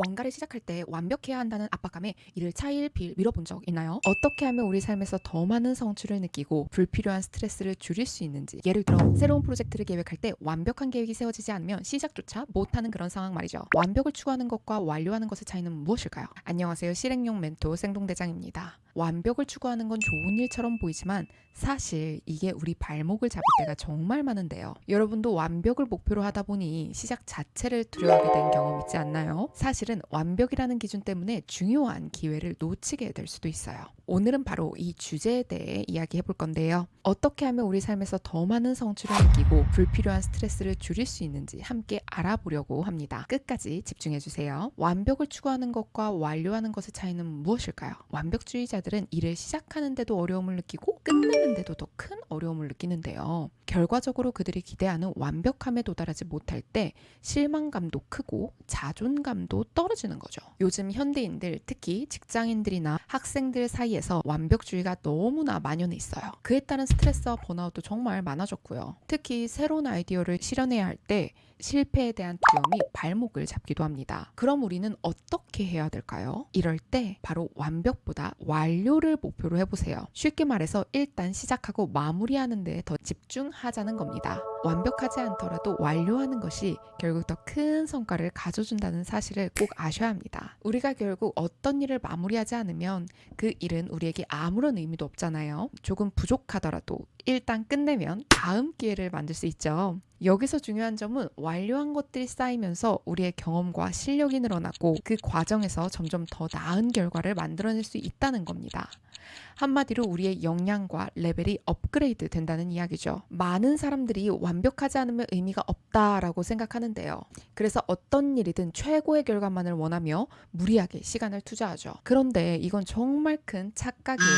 뭔가를 시작할 때 완벽해야 한다는 압박감에 이를 차일피일 미뤄본 적 있나요? 어떻게 하면 우리 삶에서 더 많은 성취를 느끼고 불필요한 스트레스를 줄일 수 있는지, 예를 들어 새로운 프로젝트를 계획할 때 완벽한 계획이 세워지지 않으면 시작조차 못하는 그런 상황 말이죠. 완벽을 추구하는 것과 완료하는 것의 차이는 무엇일까요? 안녕하세요, 실행용 멘토 생동대장입니다. 완벽을 추구하는 건 좋은 일처럼 보이지만 사실 이게 우리 발목을 잡을 때가 정말 많은데요. 여러분도 완벽을 목표로 하다 보니 시작 자체를 두려워하게 된 경험 있지 않나요? 사실은 완벽이라는 기준 때문에 중요한 기회를 놓치게 될 수도 있어요. 오늘은 바로 이 주제에 대해 이야기해 볼 건데요. 어떻게 하면 우리 삶에서 더 많은 성취를 느끼고 불필요한 스트레스를 줄일 수 있는지 함께 알아보려고 합니다. 끝까지 집중해 주세요. 완벽을 추구하는 것과 완료하는 것의 차이는 무엇일까요? 완벽주의자들은 일을 시작하는데도 어려움을 느끼고 끝내는데도 더 큰 어려움을 느끼는데요. 결과적으로 그들이 기대하는 완벽함에 도달하지 못할 때 실망감도 크고 자존감도 떨어지는 거죠. 요즘 현대인들, 특히 직장인들이나 학생들 사이에서 완벽주의가 너무나 만연해 있어요. 그에 따른 스트레스와 번아웃도 정말 많아졌고요. 특히 새로운 아이디어를 실현해야 할 때 실패에 대한 두려움이 발목을 잡기도 합니다. 그럼 우리는 어떻게 해야 될까요? 이럴 때 바로 완벽보다 완료를 목표로 해보세요. 쉽게 말해서 일단 시작하고 마무리하는 데 더 집중하자는 겁니다. 완벽하지 않더라도 완료하는 것이 결국 더 큰 성과를 가져준다는 사실을 꼭 아셔야 합니다. 우리가 결국 어떤 일을 마무리하지 않으면 그 일은 우리에게 아무런 의미도 없잖아요. 조금 부족하더라도 일단 끝내면 다음 기회를 만들 수 있죠. 여기서 중요한 점은 완료한 것들이 쌓이면서 우리의 경험과 실력이 늘어나고 그 과정에서 점점 더 나은 결과를 만들어낼 수 있다는 겁니다. 한마디로 우리의 역량과 레벨이 업그레이드 된다는 이야기죠. 많은 사람들이 완벽하지 않으면 의미가 없다라고 생각하는데요. 그래서 어떤 일이든 최고의 결과만을 원하며 무리하게 시간을 투자하죠. 그런데 이건 정말 큰 착각이에요.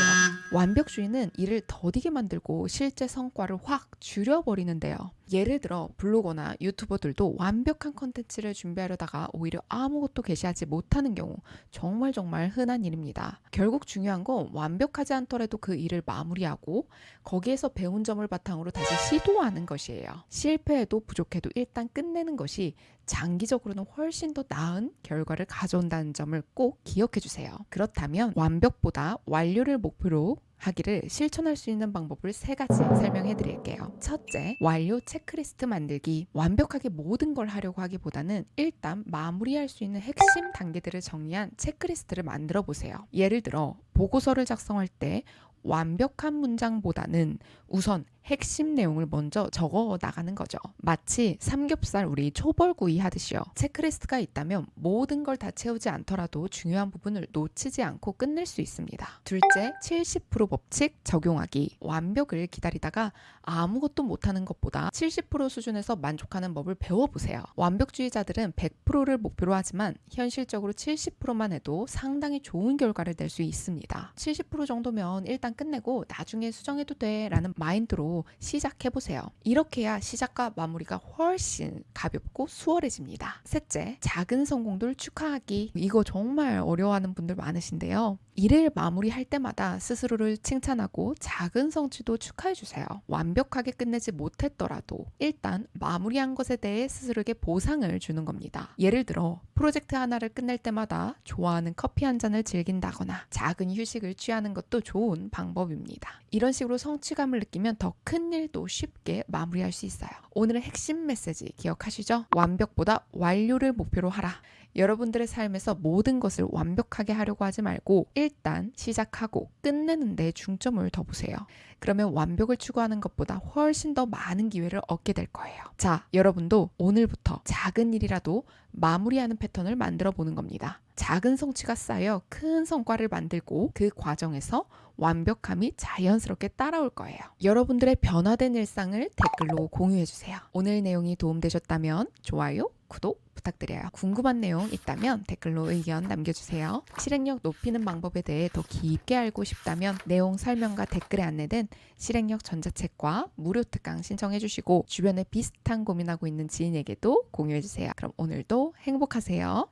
완벽주의는 일을 더디게 만들고 실제 성과를 확 줄여버리는데요. 예를 들어 블로거나 유튜버들도 완벽한 컨텐츠를 준비하려다가 오히려 아무것도 게시하지 못하는 경우 정말 흔한 일입니다. 결국 중요한 건 완벽하지 않더라도 그 일을 마무리하고 거기에서 배운 점을 바탕으로 다시 시도하는 것이에요. 실패해도 부족해도 일단 끝내는 것이 장기적으로는 훨씬 더 나은 결과를 가져온다는 점을 꼭 기억해 주세요. 그렇다면 완벽보다 완료를 목표로 하기를 실천할 수 있는 방법을 3가지 설명해 드릴게요. 첫째, 완료 체크리스트 만들기. 완벽하게 모든 걸 하려고 하기보다는 일단 마무리할 수 있는 핵심 단계들을 정리한 체크리스트를 만들어 보세요. 예를 들어 보고서를 작성할 때 완벽한 문장보다는 우선 핵심 내용을 먼저 적어 나가는 거죠. 마치 삼겹살 우리 초벌구이 하듯이요. 체크리스트가 있다면 모든 걸 다 채우지 않더라도 중요한 부분을 놓치지 않고 끝낼 수 있습니다. 둘째, 70% 법칙 적용하기. 완벽을 기다리다가 아무것도 못하는 것보다 70% 수준에서 만족하는 법을 배워보세요. 완벽주의자들은 100%를 목표로 하지만 현실적으로 70%만 해도 상당히 좋은 결과를 낼 수 있습니다. 70% 정도면 일단 끝내고 나중에 수정해도 돼 라는 마인드로 시작해보세요. 이렇게 해야 시작과 마무리가 훨씬 가볍고 수월해집니다. 셋째, 작은 성공들 축하하기. 이거 정말 어려워하는 분들 많으신데요. 일을 마무리할 때마다 스스로를 칭찬하고 작은 성취도 축하해주세요. 완벽하게 끝내지 못했더라도 일단 마무리한 것에 대해 스스로에게 보상을 주는 겁니다. 예를 들어 프로젝트 하나를 끝낼 때마다 좋아하는 커피 한 잔을 즐긴다거나 작은 휴식을 취하는 것도 좋은 방법입니다. 이런 식으로 성취감을 느끼면 더 큰 일도 쉽게 마무리할 수 있어요. 오늘의 핵심 메시지 기억하시죠? 완벽보다 완료를 목표로 하라. 여러분들의 삶에서 모든 것을 완벽하게 하려고 하지 말고 일단 시작하고 끝내는 데 중점을 더 보세요. 그러면 완벽을 추구하는 것보다 훨씬 더 많은 기회를 얻게 될 거예요. 자, 여러분도 오늘부터 작은 일이라도 마무리하는 패턴을 만들어 보는 겁니다. 작은 성취가 쌓여 큰 성과를 만들고 그 과정에서 완벽함이 자연스럽게 따라올 거예요. 여러분들의 변화된 일상을 댓글로 공유해주세요. 오늘 내용이 도움되셨다면 좋아요, 구독 부탁드려요. 궁금한 내용 있다면 댓글로 의견 남겨주세요. 실행력 높이는 방법에 대해 더 깊게 알고 싶다면 내용 설명과 댓글에 안내된 실행력 전자책과 무료 특강 신청해주시고 주변에 비슷한 고민하고 있는 지인에게도 공유해주세요. 그럼 오늘도 행복하세요.